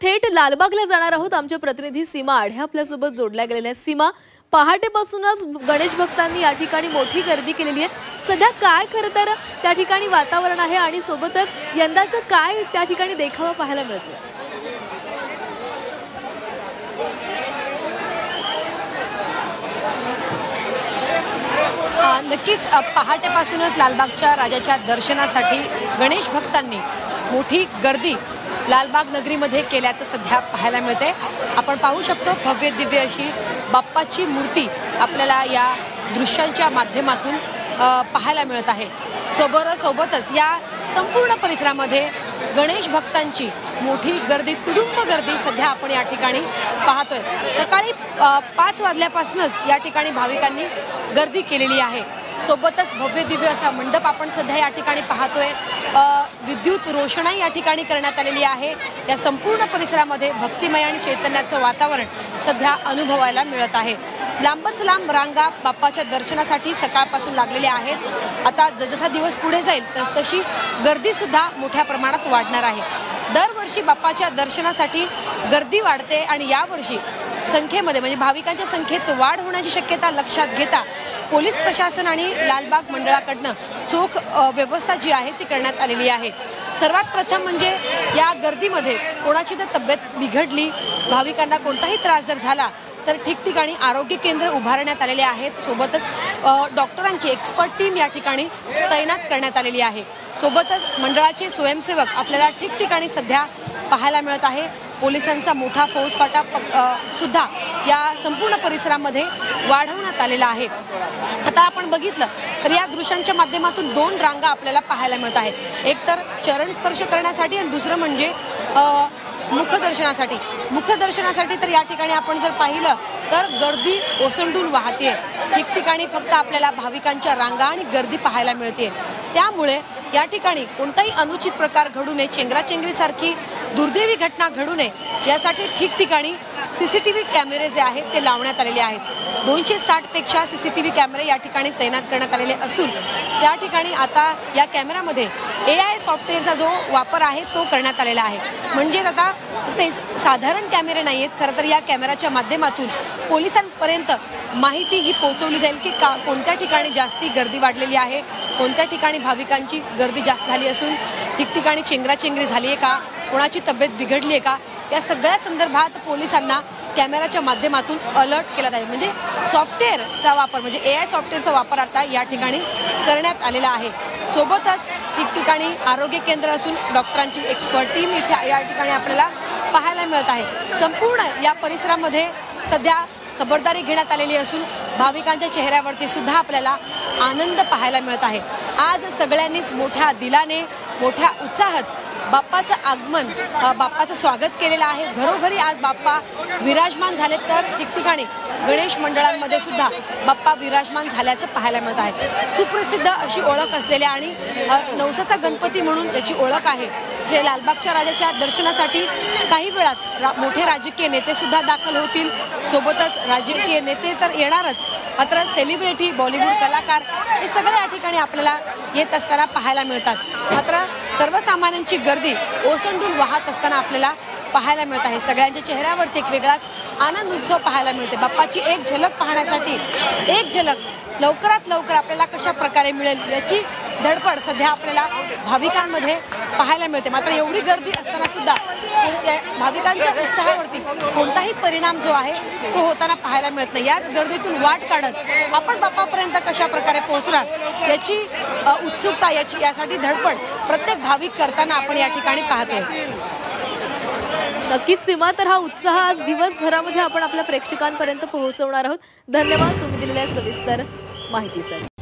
थेट लालबागला जाणार आहोत। आमचे प्रतिनिधी सीमा आढे आपल्यासोबत जोडल्या गेलेल्या आहेत। सीमा, पहाटेपासूनच गणेश भक्तांनी या ठिकाणी मोठी गर्दी केलेली आहे। सध्या काय खरं तर त्या ठिकाणी वातावरण आहे आणि सोबतच यंदाचं काय त्या ठिकाणी देखावा पाहायला मिळतोय? नक्कीच पहाटेपासूनच लालबागच्या राजाच्या दर्शनासाठी गणेश भक्तांनी मोठी गर्दी लालबाग नगरीमध्ये केल्याचं सध्या पाहायला मिळते। आपण पाहू शकतो भव्य दिव्य अशी बाप्पाची मूर्ती आपल्याला या दृश्यांच्या माध्यमातून पाहायला मिळत आहे। सोबतच या संपूर्ण परिसरामध्ये गणेश भक्तांची मोठी गर्दी, तुडुंब गर्दी सध्या आपण या ठिकाणी पाहतोय। सकाळी 5 वाजल्यापासूनच या ठिकाणी भाविकांनी गर्दी केलेली आहे। सोबतच भव्य दिव्य असा मंडप आपण सध्या या ठिकाणी पाहतोय। विद्युत रोषणाई या ठिकाणी करण्यात आलेली आहे। या संपूर्ण परिसरामध्ये भक्तिमय आणि चैतन्याचं वातावरण सध्या अनुभवायला मिळत आहे। लांबच लांब रांगा बाप्पाच्या दर्शनासाठी सकाळपासून लागलेल्या आहेत। आता जसा दिवस पुढे जाईल तशी गर्दी सुद्धा मोठ्या प्रमाणात वाढणार आहे। दरवर्षी बाप्पाच्या दर्शनासाठी गर्दी वाढते आणि यावर्षी संख्येमध्ये म्हणजे भाविकांच्या संख्येत वाढ होण्याची शक्यता लक्षात घेता पोलीस प्रशासन आणि लालबाग मंडळाकडनं चोख व्यवस्था जी आहे ती करण्यात आलेली आहे। सर्वात प्रथम म्हणजे या गर्दीमध्ये कोणाची जर तब्येत बिघडली, भाविकांना कोणताही त्रास जर झाला तर ठिकठिकाणी आरोग्य केंद्र उभारण्यात आलेले आहेत। सोबतच डॉक्टरांची एक्सपर्ट टीम या ठिकाणी तैनात करण्यात आलेली आहे। सोबतच मंडळाचे स्वयंसेवक आपल्याला ठिकठिकाणी सध्या पाहायला मिळत आहे। पोलिसांचा मोठा फौजफाटा सुद्धा या संपूर्ण परिसरामध्ये वाढवण्यात आलेला आहे। आता आपण बघितलं तर या दृश्यांच्या माध्यमातून 2 रांगा आपल्याला पाहायला मिळत आहे। एक तर चरण स्पर्श करण्यासाठी आणि दुसरं म्हणजे मुखदर्शनासाठी तर या ठिकाणी आपण जर पाहिलं तर गर्दी ओसंडून वाहते। ठिकठिकाणी फक्त आपल्याला भाविकांच्या रांगा आणि गर्दी पाहायला मिळते। त्यामुळे या ठिकाणी कोणताही अनुचित प्रकार घडू नये, चेंगराचेंगरीसारखी दुर्दैवी घटना घडू नये यासाठी ठिकठिकाणी सीसीटीव्ही कॅमेरे जे आहेत ते लावण्यात आलेले आहेत। 260 पेक्षा सीसीटीव्ही कॅमेरे या ठिकाणी तैनात करण्यात आलेले असून त्या ठिकाणी आता या कॅमेऱ्यामध्ये AI सॉफ्टवेअरचा जो वापर आहे तो करण्यात आलेला आहे। म्हणजे आता ते साधारण कॅमेरे नाही आहेत, खरं तर या कॅमेऱ्याच्या माध्यमातून पोलिसांपर्यंत माहिती ही पोहोचवली जाईल की कोणत्या ठिकाणी जास्ती गर्दी वाढलेली आहे, कोणत्या ठिकाणी भाविकांची गर्दी जास्त झाली असून ठिकठिकाणी चेंगराचेंगरी झाली आहे का, कोणाची तब्येत बिघडली आहे का, या सगळ्या संदर्भात पोलिसांना कॅमेऱ्याच्या माध्यमातून अलर्ट केला जाईल। म्हणजे सॉफ्टवेअरचा वापर म्हणजे AI सॉफ्टवेअरचा वापर आता या ठिकाणी करण्यात आलेला आहे। सोबतच ठिकठिकाणी आरोग्य केंद्र असून डॉक्टरांची एक्सपर्ट टीम या ठिकाणी आपल्याला पाहायला मिळत आहे। संपूर्ण या परिसरामध्ये सध्या खबरदारी घेण्यात आलेली असून भाविकांच्या चेहऱ्यावरती सुद्धा आपल्याला आनंद पाहायला मिळत आहे। आज सगळ्यांनीच मोठ्या दिलाने, मोठ्या उत्साहात बाप्पाचं आगमन, बाप्पाचं स्वागत केलेलं आहे। घरोघरी आज बाप्पा विराजमान झाले तर ठिकठिकाणी गणेश मंडळांमध्ये सुद्धा बाप्पा विराजमान झाल्याचं पाहायला मिळत आहे। सुप्रसिद्ध अशी ओळख असलेल्या आणि नवसाचा गणपती म्हणून याची ओळख आहे, जे लालबागच्या राजाच्या दर्शनासाठी काही वेळात मोठे राजकीय नेते सुद्धा दाखल होतील। सोबतच राजकीय नेते तर येणारच, मात्र सेलिब्रिटी, बॉलिवूड कलाकार हे सगळे या ठिकाणी आपल्याला येत असताना पाहायला मिळतात। मात्र सर्वसामान्यांची गर्दी ओसंडून वाहत असताना आपल्याला पाहायला मिळत आहे। सगळ्यांच्या चेहऱ्यावरती एक वेगळाच आनंद उत्सव पाहायला मिळते। बाप्पाची एक झलक पाहण्यासाठी एक झलक लवकरात लवकर आपल्याला कशा प्रकारे मिळेल याची धडपड सध्या आपल्याला भाविकांमध्ये पाहायला मिळते। मात्र एवढी गर्दी असताना सुद्धा भाविकांच्या उत्साहावरती कोणताही परिणाम जो आहे तो होताना पाहायला मिळत नाही। याच गर्दीतून वाट काढत आपण बाप्पापर्यंत कशा प्रकारे पोहोचणार याची उत्सुकता, यासाठी धडपड प्रत्येक भाविक करताना आपण या ठिकाणी पाहतोय। नक्कीच सीमा, तर हा उत्साह आज दिवसभरामध्ये आपण आपल्या प्रेक्षकांपर्यंत पोहोचवणार आहोत। धन्यवाद तुम्ही दिलेल्या सविस्तर माहितीसाठी।